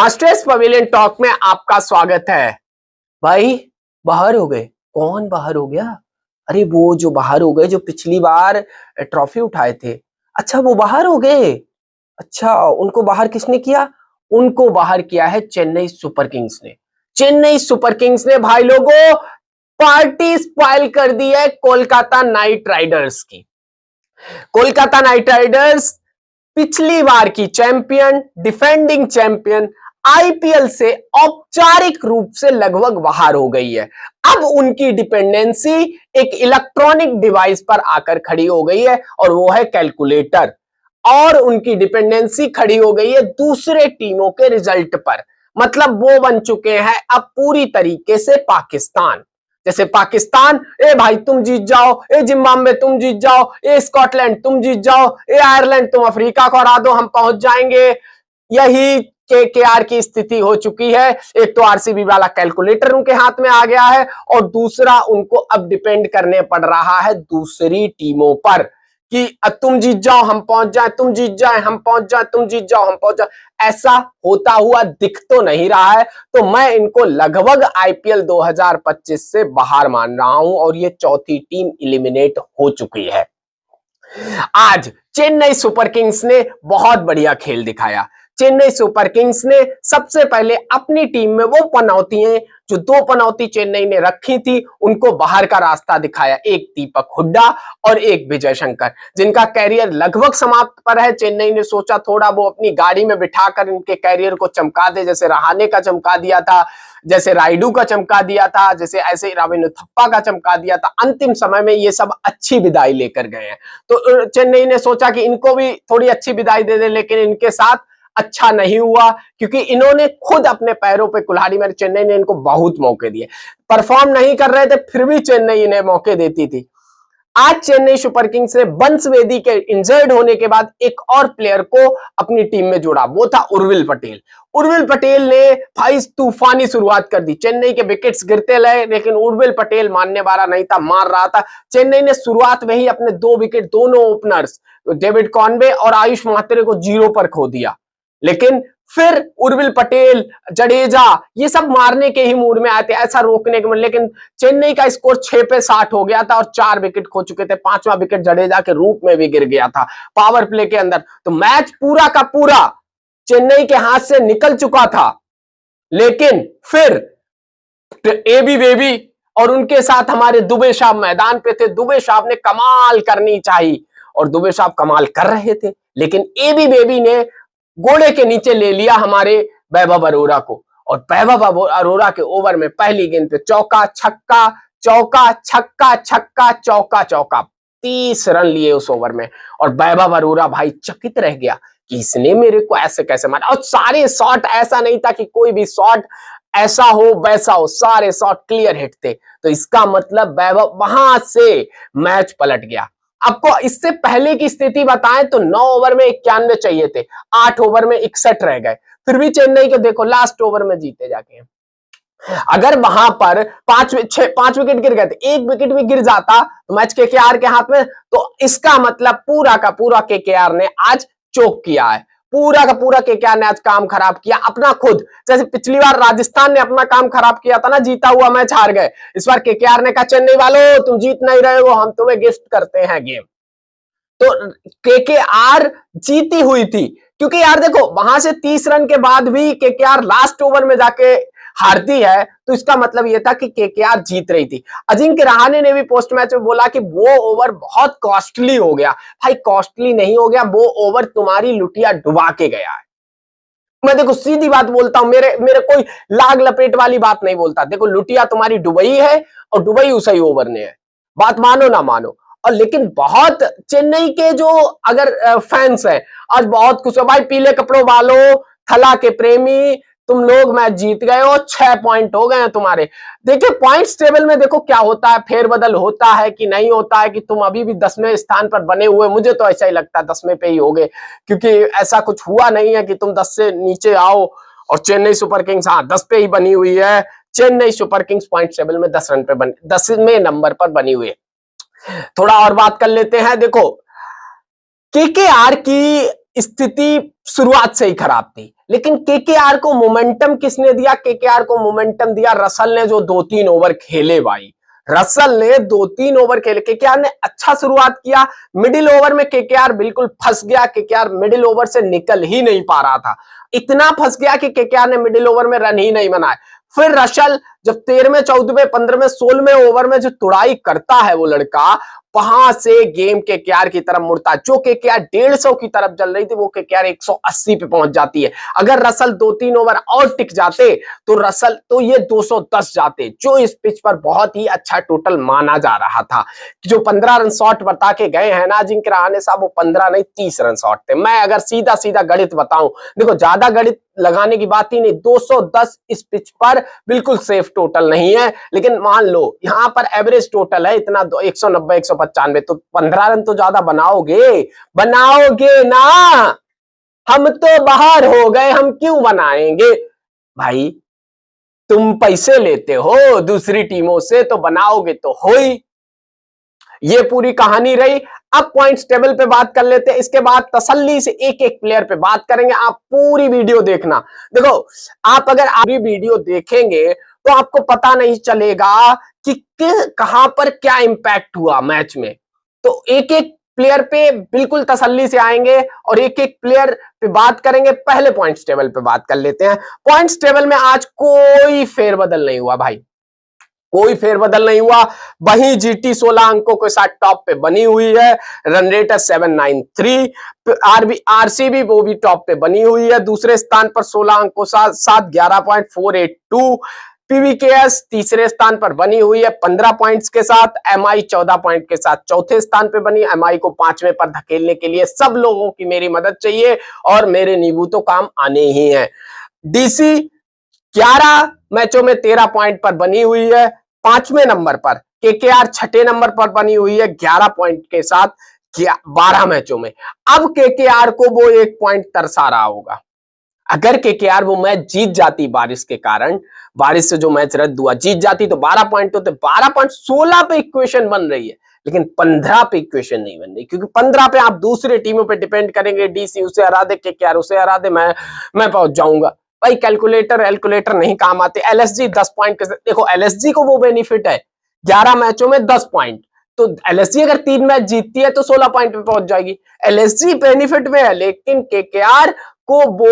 Masters pavilion talk में आपका स्वागत है। भाई बाहर हो गए? कौन बाहर हो गया? अरे वो जो बाहर हो गए जो पिछली बार ट्रॉफी उठाए थे। अच्छा वो बाहर हो गए। अच्छा उनको बाहर किसने किया? उनको बाहर किया है चेन्नई सुपर किंग्स ने। चेन्नई सुपर किंग्स ने भाई लोगों पार्टी स्पॉइल कर दी है कोलकाता नाइट राइडर्स की। कोलकाता नाइट राइडर्स पिछली बार की चैंपियन, डिफेंडिंग चैंपियन, आईपीएल से औपचारिक रूप से लगभग बाहर हो गई है। अब उनकी डिपेंडेंसी एक इलेक्ट्रॉनिक डिवाइस पर आकर खड़ी हो गई है और वो है कैलकुलेटर। और उनकी डिपेंडेंसी खड़ी हो गई है दूसरे टीमों के रिजल्ट पर। मतलब वो बन चुके हैं अब पूरी तरीके से पाकिस्तान। जैसे पाकिस्तान, ए भाई तुम जीत जाओ, ए जिम्बाब्वे तुम जीत जाओ, ए स्कॉटलैंड तुम जीत जाओ, ए आयरलैंड तुम अफ्रीका को हरा दो, हम पहुंच जाएंगे। यही केकेआर की स्थिति हो चुकी है। एक तो आरसीबी वाला कैलकुलेटर उनके हाथ में आ गया है और दूसरा उनको अब डिपेंड करने पड़ रहा है दूसरी टीमों पर कि तुम जीत जाओ हम पहुंच जाए, तुम जीत जाए हम पहुंच जाए, तुम जीत जाओ हम पहुंच जाए। ऐसा होता हुआ दिख तो नहीं रहा है, तो मैं इनको लगभग आईपीएल 2025 से बाहर मान रहा हूं और ये चौथी टीम इलिमिनेट हो चुकी है। आज चेन्नई सुपर किंग्स ने बहुत बढ़िया खेल दिखाया। चेन्नई सुपर किंग्स ने सबसे पहले अपनी टीम में वो पनौतियां जो दो पनौती चेन्नई ने रखी थी उनको बाहर का रास्ता दिखाया। एक दीपक हुड्डा और एक विजय शंकर, जिनका कैरियर लगभग समाप्त पर है। चेन्नई ने सोचा थोड़ा वो अपनी गाड़ी में बिठाकर इनके कैरियर को चमका दे, जैसे रहाणे का चमका दिया था, जैसे राइडू का चमका दिया था, जैसे ऐसे ही रविंद्र थप्पा का चमका दिया था। अंतिम समय में ये सब अच्छी विदाई लेकर गए हैं, तो चेन्नई ने सोचा कि इनको भी थोड़ी अच्छी विदाई दे दे, लेकिन इनके साथ अच्छा नहीं हुआ क्योंकि इन्होंने खुद अपने पैरों पे कुल्हाड़ी मारी। चेन्नई ने इनको बहुत मौके दिए, परफॉर्म नहीं कर रहे थे फिर भी चेन्नई इन्हें मौके देती थी। आज चेन्नई सुपर किंग्स ने बंसवेदी के इंजर्ड होने के बाद एक और प्लेयर को अपनी टीम में जोड़ा, वो था उर्विल पटेल। उर्विल पटेल ने भाई तूफानी शुरुआत कर दी। चेन्नई के विकेट्स गिरते रहे लेकिन उर्विल पटेल मानने वाला नहीं था, मार रहा था। चेन्नई ने शुरुआत में ही अपने 2 विकेट दोनों ओपनर्स डेविड कॉनवे और आयुष मात्रे को 0 पर खो दिया। लेकिन फिर उर्विल पटेल, जडेजा ये सब मारने के ही मूड में आए थे, ऐसा रोकने के मूड। लेकिन चेन्नई का स्कोर 6 पे 60 हो गया था और 4 विकेट खो चुके थे। 5वां विकेट जडेजा के रूप में भी गिर गया था पावर प्ले के अंदर। तो मैच पूरा का पूरा चेन्नई के हाथ से निकल चुका था। लेकिन फिर एबी बेबी और उनके साथ हमारे दुबे साहब मैदान पे थे। दुबे साहब ने कमाल करनी चाहिए और दुबे साहब कमाल कर रहे थे, लेकिन एबी बेबी ने गोले के नीचे ले लिया हमारे वैभव अरोड़ा को। और वैभव अरोड़ा के ओवर में पहली गेंद पे चौका छक्का, चौका छक्का, छक्का चौका, चौका, 30 रन लिए उस ओवर में। और वैभव अरोड़ा भाई चकित रह गया कि इसने मेरे को ऐसे कैसे मारा। और सारे शॉट, ऐसा नहीं था कि कोई भी शॉट ऐसा हो वैसा हो, सारे शॉट क्लियर हिट थे। तो इसका मतलब वैभव, वहां से मैच पलट गया। आपको इससे पहले की स्थिति बताएं तो 9 ओवर में 91 चाहिए थे, 8 ओवर में 61 रह गए, फिर भी चेन्नई के देखो लास्ट ओवर में जीते जाके। अगर वहां पर 5 विकेट गिर गए थे, 1 विकेट भी गिर जाता तो मैच केकेआर के हाथ में, तो इसका मतलब पूरा का पूरा केकेआर ने आज चोक किया है। पूरा का पूरा केकेआर ने आज काम खराब किया अपना खुद। जैसे पिछली बार राजस्थान ने अपना काम खराब किया था ना, जीता हुआ मैच हार गए। इस बार केकेआर ने कहा चेन्नई वालों तुम जीत नहीं रहे हो, हम तुम्हें गिफ्ट करते हैं गेम। तो केकेआर जीती हुई थी क्योंकि यार देखो वहां से 30 रन के बाद भी केकेआर लास्ट ओवर में जाके हारती है, तो इसका मतलब यह था कि केकेआर जीत रही थी। अजिंक्य रहाणे ने भी पोस्ट मैच में बोला कि वो ओवर बहुत कॉस्टली हो गया। भाई कॉस्टली नहीं हो गया, वो ओवर तुम्हारी लुटिया डुबा के गया है। मैं देखो सीधी बात बोलता हूं, मेरे कोई लाग लपेट वाली बात नहीं बोलता। देखो लुटिया तुम्हारी डुबई है और डुबई उस ही ओवर ने है, बात मानो ना मानो। और लेकिन बहुत चेन्नई के जो अगर फैंस हैं आज बहुत खुश हो। भाई पीले कपड़ों वालों, थला के प्रेमी, तुम लोग मैच जीत गए हो, 6 पॉइंट हो गए हैं तुम्हारे। देखिए पॉइंट्स टेबल में देखो क्या होता है, फेरबदल होता है कि नहीं होता है, कि तुम अभी भी 10वें स्थान पर बने हुए। मुझे तो ऐसा ही लगता है 10वें पे ही होगे, क्योंकि ऐसा कुछ हुआ नहीं है कि तुम 10 से नीचे आओ। और चेन्नई सुपर किंग्स 10 पे ही बनी हुई है। Chennai super Kings point table में 10 रन पे 10वें नंबर पर बनी हुई है। थोड़ा और बात कर लेते हैं। देखो केकेआर की स्थिति शुरुआत से ही खराब थी, लेकिन केकेआर को मोमेंटम किसने दिया? केकेआर को मोमेंटम दिया रसल ने, जो 2-3 ओवर खेले भाई। रसल ने 2-3 ओवर खेले, केकेआर ने अच्छा शुरुआत किया। मिडिल ओवर में केकेआर बिल्कुल फंस गया, केकेआर मिडिल ओवर से निकल ही नहीं पा रहा था, इतना फंस गया कि केकेआर ने मिडिल ओवर में रन ही नहीं बनाए। फिर रसल जब 13वें, 14वें, 15वें, 16वें ओवर में जो तुड़ाई करता है वो लड़का, वहां से गेम केकेआर की तरफ मुड़ता है। जो केकेआर 150 की तरफ चल रही थी वो केकेआर 180 पे पहुंच जाती है। अगर रसल 2-3 ओवर और टिक जाते तो रसल तो ये 210 जाते, जो इस पिच पर बहुत ही अच्छा टोटल माना जा रहा था। जो 15 रन शॉट बता के गए हैं ना अजिंक्य रहाणे साहब, वो 15 नहीं 30 रन शॉट थे। मैं अगर सीधा सीधा गणित बताऊं, देखो ज्यादा गणित लगाने की बात ही नहीं, 210 इस पिच पर बिल्कुल सेफ टोटल नहीं है, लेकिन मान लो यहां पर एवरेज टोटल है इतना 190, 195, तो 15 रन तो ज्यादा बनाओगे, बनाओगे ना। हम तो बाहर हो गए, हम क्यों बनाएंगे भाई? तुम पैसे लेते हो दूसरी टीमों से तो बनाओगे तो हो ही। ये पूरी कहानी रही। अब पॉइंट्स टेबल पे बात कर लेते हैं, इसके बाद तसल्ली से एक एक प्लेयर पे बात करेंगे। आप पूरी वीडियो देखना। देखो, आप अगर पूरी वीडियो देखेंगे तो आपको पता नहीं चलेगा कि कहां पर क्या इंपैक्ट हुआ मैच में। तो एक एक प्लेयर पे बिल्कुल तसल्ली से आएंगे और एक एक प्लेयर पे बात करेंगे। पहले पॉइंट्स टेबल पे बात कर लेते हैं। पॉइंट्स टेबल में आज कोई फेरबदल नहीं हुआ भाई, कोई फेरबदल नहीं हुआ। वहीं जीटी 16 अंकों के साथ टॉप पे बनी हुई है, रन रेट है 793। आरसीबी वो भी टॉप पे बनी हुई है, दूसरे स्थान पर 16 अंकों साथ 11.482। पीवीकेएस तीसरे स्थान पर बनी हुई है 15 पॉइंट्स के साथ। एमआई 14 पॉइंट के साथ चौथे स्थान पे बनी। एमआई को 5वें पर धकेलने के लिए सब लोगों की मेरी मदद चाहिए और मेरे नींबू तो काम आने ही हैं। डीसी 11 मैचों में 13 पॉइंट पर बनी हुई है 5वें नंबर पर। केकेआर 6ठे नंबर पर बनी हुई है 11 पॉइंट के साथ 12 मैचों में। अब केकेआर को वो 1 पॉइंट तरसा रहा होगा। अगर केकेआर वो मैच जीत जाती, बारिश के कारण, बारिश से जो मैच रद्द हुआ, जीत जाती तो 12 पॉइंट होते। 12 पॉइंट 16 पे इक्वेशन बन रही है, लेकिन 15 पे इक्वेशन नहीं बन रही, क्योंकि 15 पे आप दूसरे टीमों पे डिपेंड करेंगे। डीसी उसे हरा दे, केकेआर उसे हरा दे, मैं पहुंच जाऊंगा भाई। कैलकुलेटर नहीं काम आते। एलएसजी 10 पॉइंट के, देखो एलएसजी को वो बेनिफिट है 11 मैचों में 10 पॉइंट, तो एलएसजी अगर 3 मैच जीतती है तो 16 पॉइंट पे पहुंच जाएगी। एलएसजी बेनिफिट में है, लेकिन केकेआर को वो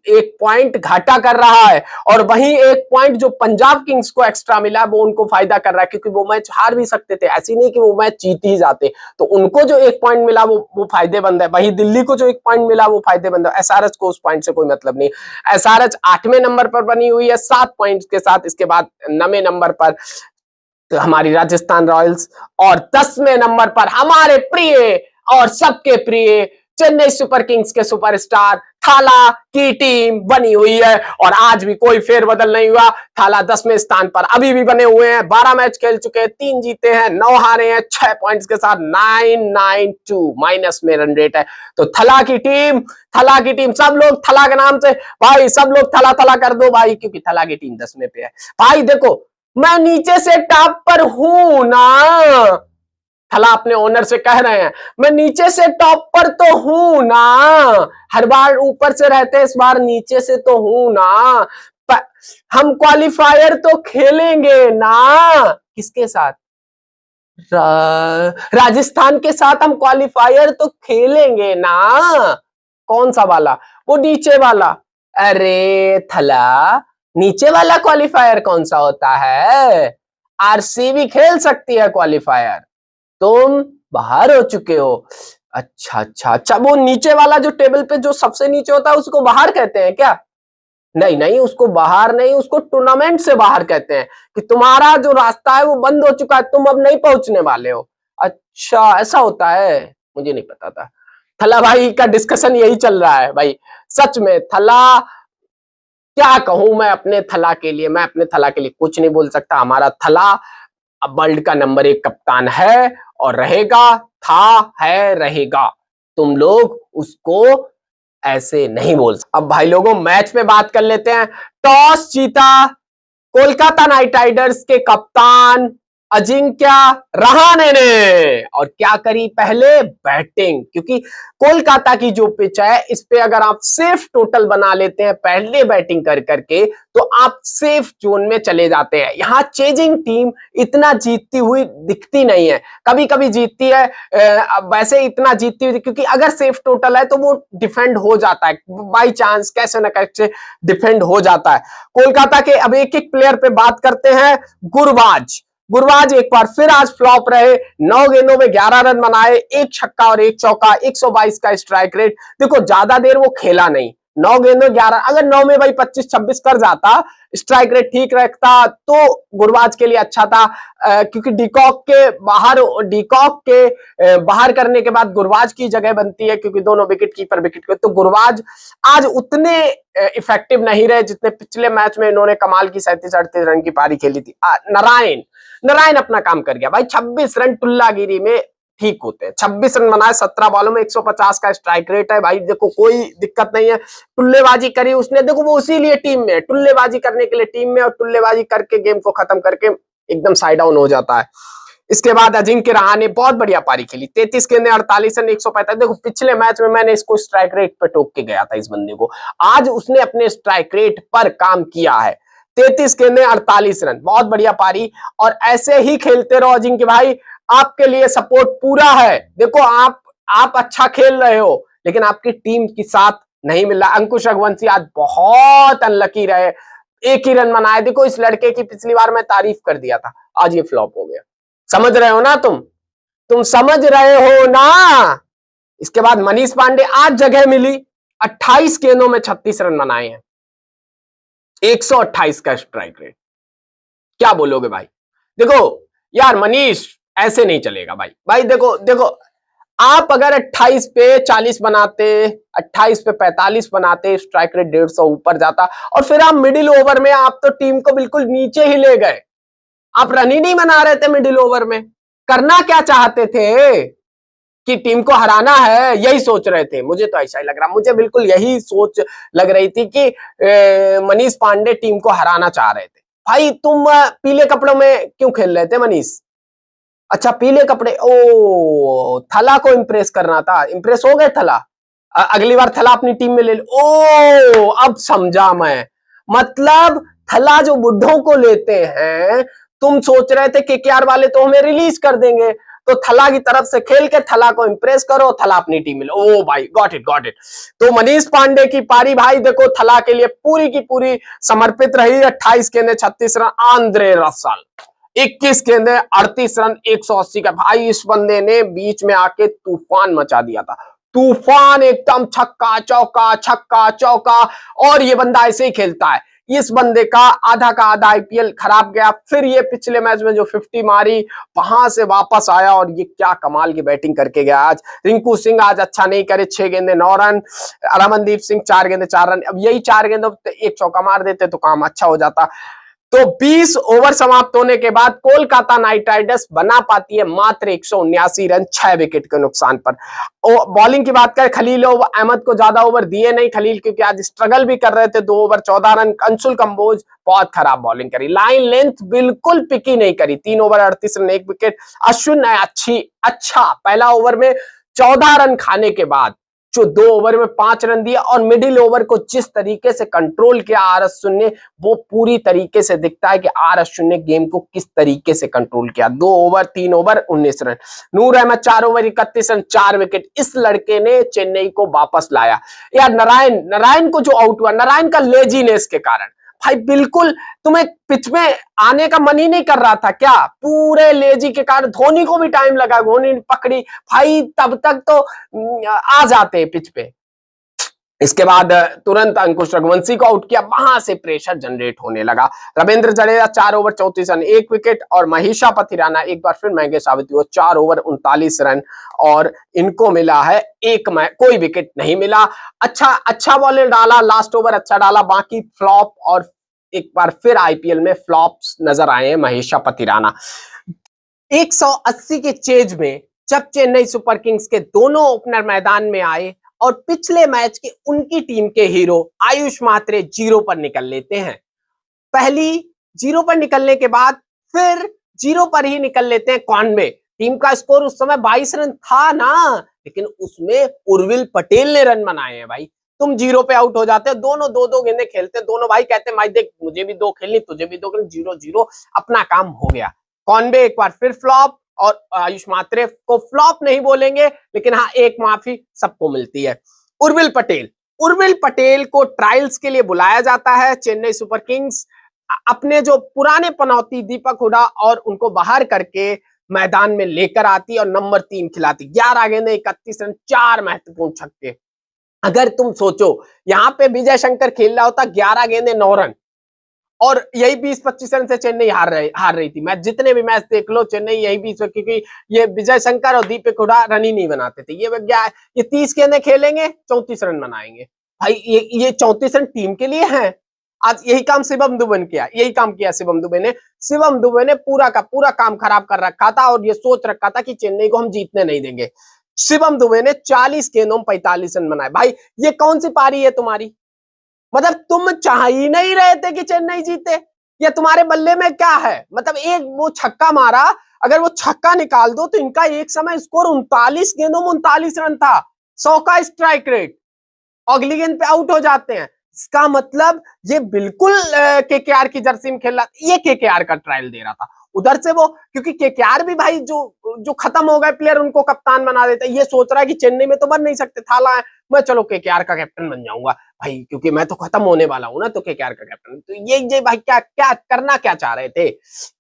1 पॉइंट घाटा कर रहा है। और वहीं 1 पॉइंट जो पंजाब किंग्स को एक्स्ट्रा मिला वो उनको फायदा कर रहा है, क्योंकि वो मैच हार भी सकते थे, ऐसी नहीं कि वो मैच जीत ही जाते। तो उनको जो 1 पॉइंट मिला वो फायदेमंद है। वहीं दिल्ली को जो 1 पॉइंट मिला वो फायदेमंद है। एसआरएच को उस पॉइंट से कोई मतलब नहीं। एसआरएच 8वें नंबर पर बनी हुई है 7 पॉइंट के साथ। इसके बाद 9वें नंबर पर तो हमारी राजस्थान रॉयल्स, और 10वें नंबर पर हमारे प्रिय और सबके प्रिय चेन्नई सुपर किंग्स के सुपरस्टार थाला की टीम बनी हुई है। और आज भी कोई फेरबदल नहीं हुआ। थाला 10वें स्थान पर अभी भी बने हुए हैं। 12 मैच खेल चुके हैं, 3 जीते हैं, 9 हारे हैं, 6 पॉइंट्स के साथ 992 माइनस में रन रेट है। तो थला की टीम, सब लोग थला के नाम से भाई, सब लोग थला थला कर दो भाई, क्योंकि थला की टीम 10वें पे है भाई। देखो, मैं नीचे से टॉप पर हूं ना, थला अपने ओनर से कह रहे हैं, मैं नीचे से टॉप पर तो हूं ना। हर बार ऊपर से रहते हैं, इस बार नीचे से तो हूं ना। हम क्वालिफायर तो खेलेंगे ना। किसके साथ? राजस्थान के साथ हम क्वालिफायर तो खेलेंगे ना। कौन सा वाला? वो नीचे वाला। अरे थला, नीचे वाला क्वालिफायर कौन सा होता है? आरसीबी खेल सकती है क्वालिफायर, तुम बाहर हो चुके हो। अच्छा अच्छा अच्छा, वो नीचे वाला जो टेबल पे जो सबसे नीचे होता है उसको बाहर कहते हैं क्या? नहीं नहीं, उसको बाहर नहीं, उसको टूर्नामेंट से बाहर कहते हैं, कि तुम्हारा जो रास्ता है वो बंद हो चुका है, तुम अब नहीं पहुंचने वाले हो। अच्छा, ऐसा होता है, मुझे नहीं पता था। थला भाई का डिस्कशन यही चल रहा है भाई। सच में थला, क्या कहूं मैं अपने थला के लिए, मैं अपने थला के लिए कुछ नहीं बोल सकता। हमारा थला अब वर्ल्ड का नंबर 1 कप्तान है और रहेगा, था, है, रहेगा। तुम लोग उसको ऐसे नहीं बोल सकते। अब भाई लोगों, मैच पे बात कर लेते हैं। टॉस जीता कोलकाता नाइट राइडर्स के कप्तान अजिंक्य रहाणे ने। और क्या करी पहले? बैटिंग। क्योंकि कोलकाता की जो पिच है इस पे अगर आप सेफ टोटल बना लेते हैं पहले बैटिंग कर करके तो आप सेफ जोन में चले जाते हैं। यहां चेजिंग टीम इतना जीतती हुई दिखती नहीं है, कभी कभी जीतती है, वैसे इतना जीतती हुई क्योंकि अगर सेफ टोटल है तो वो डिफेंड हो जाता है, बाई चांस कैसे न कैसे डिफेंड हो जाता है। कोलकाता के अब एक एक प्लेयर पे बात करते हैं। गुरबाज एक बार फिर आज फ्लॉप रहे, 9 गेंदों में 11 रन बनाए, एक छक्का और एक चौका, 122 का स्ट्राइक रेट। देखो ज्यादा देर वो खेला नहीं, 9 गेंदों 11, अगर 9 में भाई 25-26 कर जाता, स्ट्राइक रेट ठीक रखता तो गुरबाज के लिए अच्छा था। क्योंकि डिकॉक के बाहर करने के बाद गुरबाज की जगह बनती है, क्योंकि दोनों विकेट कीपर विकेट, तो गुरबाज आज उतने इफेक्टिव नहीं रहे जितने पिछले मैच में इन्होंने कमाल की 37-38 रन की पारी खेली थी। नारायण अपना काम कर गया भाई, 26 रन टुल्लागिरी में ठीक होते हैं। 26 रन बनाए 17 बॉलों में, 150 का स्ट्राइक रेट है भाई। देखो कोई दिक्कत नहीं है, टुल्लेबाजी करी उसने, देखो वो इसीलिए टीम में, टुल्लेबाजी करने के लिए टीम में, और टुल्लेबाजी करके गेम को खत्म करके एकदम साइड डाउन हो जाता है। इसके बाद अजिंक्य रहाणे बहुत बढ़िया पारी खेली, 33 गेंदें 48 रन 145। देखो पिछले मैच में मैंने इसको स्ट्राइक रेट पर टोक के गया था इस बंदे को, आज उसने अपने स्ट्राइक रेट पर काम किया है। 33 गेंदें 48 रन, बहुत बढ़िया पारी। और ऐसे ही खेलते रहो अजिंक्य भाई, आपके लिए सपोर्ट पूरा है। देखो आप अच्छा खेल रहे हो लेकिन आपकी टीम के साथ नहीं मिल रहा। अंकुश रघुवंशी आज बहुत अनलकी रहे, एक ही रन बनाए। देखो इस लड़के की पिछली बार मैं तारीफ कर दिया था, आज ये फ्लॉप हो गया। समझ रहे हो ना तुम समझ रहे हो ना। इसके बाद मनीष पांडे आज जगह मिली, 28 गेंदों में 36 रन बनाए हैं, 128 का स्ट्राइक रेट। क्या बोलोगे भाई? देखो यार मनीष, ऐसे नहीं चलेगा भाई देखो आप अगर 28 पे 40 बनाते, 28 पे 45 बनाते, स्ट्राइक रेट 150 ऊपर जाता, और फिर आप मिडिल ओवर में आप तो टीम को बिल्कुल नीचे ही ले गए। आप रन ही नहीं बना रहे थे मिडिल ओवर में। करना क्या चाहते थे? कि टीम को हराना है, यही सोच रहे थे। मुझे तो ऐसा ही लग रहा, मुझे बिल्कुल यही सोच लग रही थी कि मनीष पांडे टीम को हराना चाह रहे थे। भाई तुम पीले कपड़ों में क्यों खेल रहे थे मनीष? अच्छा पीले कपड़े, ओ थला को इंप्रेस करना था, इंप्रेस हो गए थला। अगली बार थला अपनी टीम में ले लो। ओ अब समझा मैं, मतलब थला जो बुड्ढों को लेते हैं, तुम सोच रहे थे केकेआर वाले तो हमें रिलीज कर देंगे, तो थला की तरफ से खेल के थला को इंप्रेस करो, थला अपनी टीम में लो। ओ भाई गॉट इट। तो मनीष पांडे की पारी भाई, देखो थला के लिए पूरी की पूरी समर्पित रही। 28 गेंदें 36 रन। आंद्रे रसल 21 गेंदें 38 रन 180 का। भाई इस बंदे ने बीच में आके तूफान मचा दिया था, तूफान एकदम, छक्का चौका। और ये बंदा ऐसे ही खेलता है। इस बंदे का आधा आईपीएल खराब गया, फिर ये पिछले मैच में जो 50 मारी वहां से वापस आया, और ये क्या कमाल की बैटिंग करके गया आज। रिंकू सिंह आज अच्छा नहीं करे, 6 गेंदे 9 रन। रमनदीप सिंह 4 गेंदे 4 रन। अब यही 4 गेंदों एक चौका मार देते तो काम अच्छा हो जाता। तो 20 ओवर समाप्त होने के बाद कोलकाता नाइट राइडर्स बना पाती है मात्र 179 रन 6 विकेट के नुकसान पर। बॉलिंग की बात करें, खलील अहमद को ज्यादा ओवर दिए नहीं खलील, क्योंकि आज स्ट्रगल भी कर रहे थे। 2 ओवर 14 रन। अंशुल कंबोज बहुत खराब बॉलिंग करी, लाइन लेंथ बिल्कुल पिकी नहीं करी, 3 ओवर 38 रन 1 विकेट। अश्विन ने अच्छा पहला ओवर में 14 रन खाने के बाद जो 2 ओवर में 5 रन दिया, और मिडिल ओवर को जिस तरीके से कंट्रोल किया आर अश्विन ने, वो पूरी तरीके से दिखता है कि आर अश्विन ने गेम को किस तरीके से कंट्रोल किया। 2 ओवर 3 ओवर 19 रन। नूर अहमद 4 ओवर 31 रन 4 विकेट। इस लड़के ने चेन्नई को वापस लाया। यार नारायण को जो आउट हुआ, नारायण का लेजीनेस के कारण भाई, बिल्कुल तुम्हें पिच में आने का मन ही नहीं कर रहा था क्या? पूरे लेजी के कारण धोनी को भी टाइम लगा, धोनी पकड़ी भाई, तब तक तो आ जाते पिच पे। इसके बाद तुरंत अंकुश रघुवंशी को आउट किया, वहां से प्रेशर जनरेट होने लगा। Ravindra Jadeja 4 over 34 run 1 wicket, और महेशा पथिराना एक बार फिर महंगे साबित हुए, 4 ओवर 39 रन, और इनको मिला है कोई विकेट नहीं मिला। अच्छा बॉलर डाला, लास्ट ओवर अच्छा डाला, बाकी फ्लॉप, और एक बार फिर आईपीएल में फ्लॉप्स नजर आए हैं महेशा पथिराना। 180 के चेज में जब चेन्नई सुपर किंग्स के दोनों ओपनर मैदान में आए, और पिछले मैच के उनकी टीम के हीरो आयुष मात्रे 0 पर निकल लेते हैं। पहली 0 पर निकलने के बाद फिर 0 पर ही निकल लेते हैं कॉनवे। टीम का स्कोर उस समय 22 रन था ना, लेकिन उसमें उर्विल पटेल ने रन बनाए हैं भाई। तुम 0 पे आउट हो जाते हो, दोनों 2-2 गेंदें खेलते, दोनों भाई कहते हैं भाई देख मुझे भी 2 खेलनी, तुझे भी 2 खेलनी, 0-0 अपना काम हो गया। कॉनवे एक बार फिर फ्लॉप, और आयुष मात्रे को फ्लॉप नहीं बोलेंगे, लेकिन हाँ एक माफी सबको मिलती है। उर्विल पटेल को ट्रायल्स के लिए बुलाया जाता है। चेन्नई सुपर किंग्स अपने जो पुराने पनौती दीपक हुडा और उनको बाहर करके मैदान में लेकर आती और नंबर 3 खिलाती। 11 गेंदें 31 रन, 4 महत्वपूर्ण छक्के। अगर तुम सोचो यहां पे विजय शंकर खेल रहा होता 11 गेंदे 9 रन, और यही 20-25 रन से चेन्नई हार रही थी। मैच जितने भी मैच देख लो चेन्नई यही 20, क्योंकि ये विजय शंकर और दीपक हुडा रन ही नहीं बनाते थे। ये 30 गेंदें खेलेंगे 34 रन बनाएंगे भाई। ये 34 रन टीम के लिए हैं। आज यही काम शिवम दुबे ने किया, यही काम किया शिवम दुबे ने पूरा का पूरा काम खराब कर रखा था, और ये सोच रखा था कि चेन्नई को हम जीतने नहीं देंगे। शिवम दुबे ने 40 गेंदों में 45 रन बनाए। भाई ये कौन सी पारी है तुम्हारी? मतलब तुम चाह ही नहीं रहे थे कि चेन्नई जीते, या तुम्हारे बल्ले में क्या है? मतलब एक वो छक्का मारा, अगर वो छक्का निकाल दो तो इनका एक समय स्कोर 39 गेंदों में 39 रन था, 100 का स्ट्राइक रेट, अगली गेंद पे आउट हो जाते हैं। इसका मतलब ये बिल्कुल केकेआर की जर्सी में खेल रहा, ये केकेआर का ट्रायल दे रहा था। उधर से वो, क्योंकि केकेआर भी भाई जो खत्म हो गए प्लेयर उनको कप्तान बना देता है। ये सोच रहा है कि चेन्नई में तो बन नहीं सकते, थाला है, मैं चलो केकेआर का कैप्टन बन जाऊंगा भाई, क्योंकि मैं तो खत्म होने वाला हूं ना, तो केकेआर का कैप्टन। तो ये भाई क्या क्या करना क्या चाह रहे थे?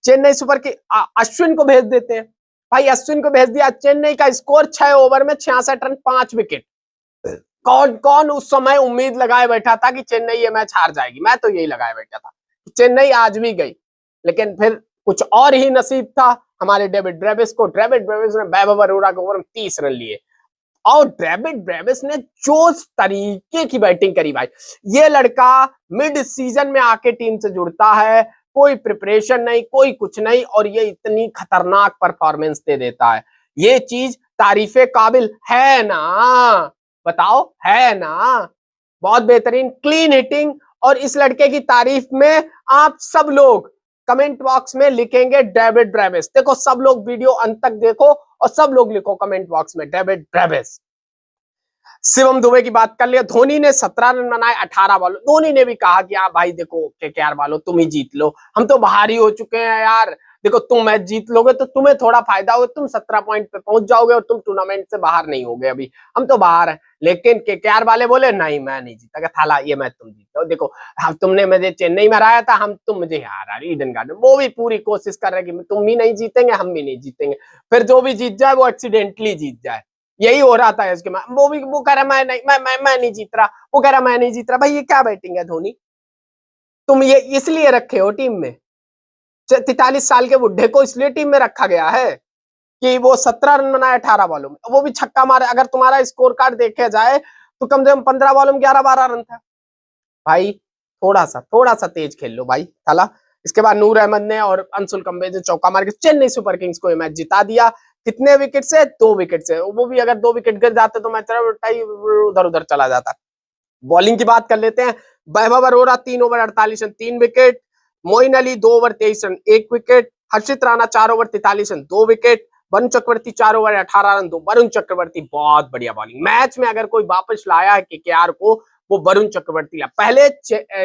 चेन्नई सुपर के अश्विन को भेज देते हैं भाई, अश्विन को भेज दिया। चेन्नई का स्कोर 6 ओवर में 66 रन 5 विकेट। कौन कौन उस समय उम्मीद लगाए बैठा था कि चेन्नई ये मैच हार जाएगी? मैं तो यही लगाए बैठा था। चेन्नई आज भी गई, लेकिन फिर कुछ और ही नसीब था हमारे डेविड ब्रेविस को। डेविड ब्रेविस ने वैभव अरोड़ा के ओवर में 30 रन लिए, और डेविड ब्रेविस ने जो तरीके की बैटिंग करी भाई। ये लड़का मिड सीजन में आके टीम से जुड़ता है, कोई प्रिपरेशन नहीं, कोई कुछ नहीं, और ये इतनी खतरनाक परफॉर्मेंस दे देता है। ये चीज तारीफे काबिल है ना? बताओ, है ना? बहुत बेहतरीन क्लीन हिटिंग, और इस लड़के की तारीफ में आप सब लोग कमेंट बॉक्स में लिखेंगे डेविड ब्रेविस। देखो सब लोग वीडियो अंत तक देखो और सब लोग लिखो कमेंट बॉक्स में डेविड ब्रेविस। शिवम दुबे की बात कर लिया। धोनी ने 17 रन बनाए 18 बॉलों। धोनी ने भी कहा कि हाँ भाई देखो केकेआर वालों तुम ही जीत लो, हम तो बाहर ही हो चुके हैं यार, देखो तुम मैच जीत लोगे तो तुम्हें थोड़ा फायदा होगा, तुम 17 पॉइंट पे पहुंच जाओगे और तुम टूर्नामेंट से बाहर नहीं होगे, अभी हम तो बाहर हैं। लेकिन केकेआर वाले बोले नहीं मैं नहीं जीता, थाला ये मैच तुम जीतो, देखो हम तुमने मुझे चेन्नई में हराया था, हम तुम मुझे हारा ईडन गार्डन। वो भी पूरी कोशिश कर रहे कि तुम भी नहीं जीतेंगे हम भी नहीं जीतेंगे, फिर जो भी जीत जाए वो एक्सीडेंटली जीत जाए। यही हो रहा था इसके। वो कह रहा मैं नहीं जीत रहा, वो कह रहा मैं नहीं जीत रहा। भाई ये क्या बैटिंग है धोनी? तुम ये इसलिए रखे हो टीम में? 43 साल के बुढ़े को इसलिए टीम में रखा गया है कि वो 17 रन बनाए 18 बॉलों में, वो भी छक्का मारे। अगर तुम्हारा स्कोर कार्ड देखा जाए तो कम से कम 15 बॉलों में 11-12 रन था। भाई थोड़ा सा तेज खेल लो भाई थाला। इसके बाद नूर अहमद ने और अंशुल कंबे ने चौका मार के चेन्नई सुपर किंग्स को ये मैच जिता दिया। कितने विकेट से? 2 विकेट से। वो भी अगर 2 विकेट गिर जाते तो मैच उधर उधर चला जाता। बॉलिंग की बात कर लेते हैं। Vaibhav Arora 3 over 48 run 3 wicket, Moeen Ali 2 over 23 run 1 wicket, Harshit Rana 4 over 43 run 2 wicket, Varun Chakravarthy 4 over 18 run 2। Varun Chakravarthy बहुत बढ़िया बॉलिंग। मैच में अगर कोई वापस लाया है केकेआर को वो वरुण चक्रवर्ती। पहले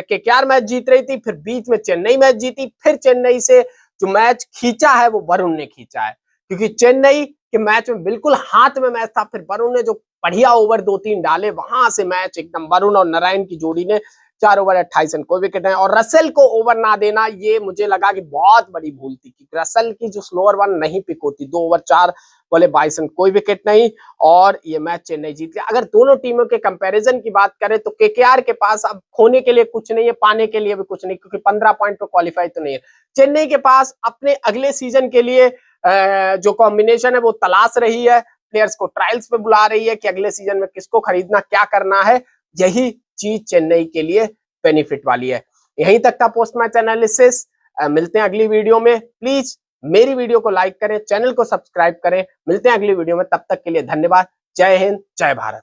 केकेआर मैच जीत रही थी, फिर बीच में चेन्नई मैच जीती, फिर चेन्नई से जो मैच खींचा है वो वरुण ने खींचा है, क्योंकि चेन्नई के मैच में बिल्कुल हाथ में मैच था, फिर वरुण ने जो बढ़िया ओवर 2-3 डाले, वहां से मैच एकदम। वरुण और नारायण की जोड़ी ने 4 ओवर 28 रन कोई विकेट है, और रसेल को ओवर ना देना ये मुझे लगा कि बहुत बड़ी भूल थी, क्योंकि रसेल की जो स्लोअर वन नहीं पिक होती। 2 ओवर 4 बोले 22 रन कोई विकेट नहीं, और ये मैच चेन्नई जीत गया। अगर दोनों टीमों के कंपैरिजन की बात करें तो केकेआर के पास अब खोने के लिए कुछ नहीं है, पाने के लिए भी कुछ नहीं, क्योंकि 15 पॉइंट पे क्वालिफाई तो नहीं है। चेन्नई के पास अपने अगले सीजन के लिए जो कॉम्बिनेशन है वो तलाश रही है, प्लेयर्स को ट्रायल्स पे बुला रही है कि अगले सीजन में किसको खरीदना, क्या करना है। यही चीज चेन्नई के लिए बेनिफिट वाली है। यहीं तक था पोस्ट मैच एनालिसिस। मिलते हैं अगली वीडियो में। प्लीज मेरी वीडियो को लाइक करें, चैनल को सब्सक्राइब करें। मिलते हैं अगली वीडियो में, तब तक के लिए धन्यवाद। जय हिंद, जय भारत।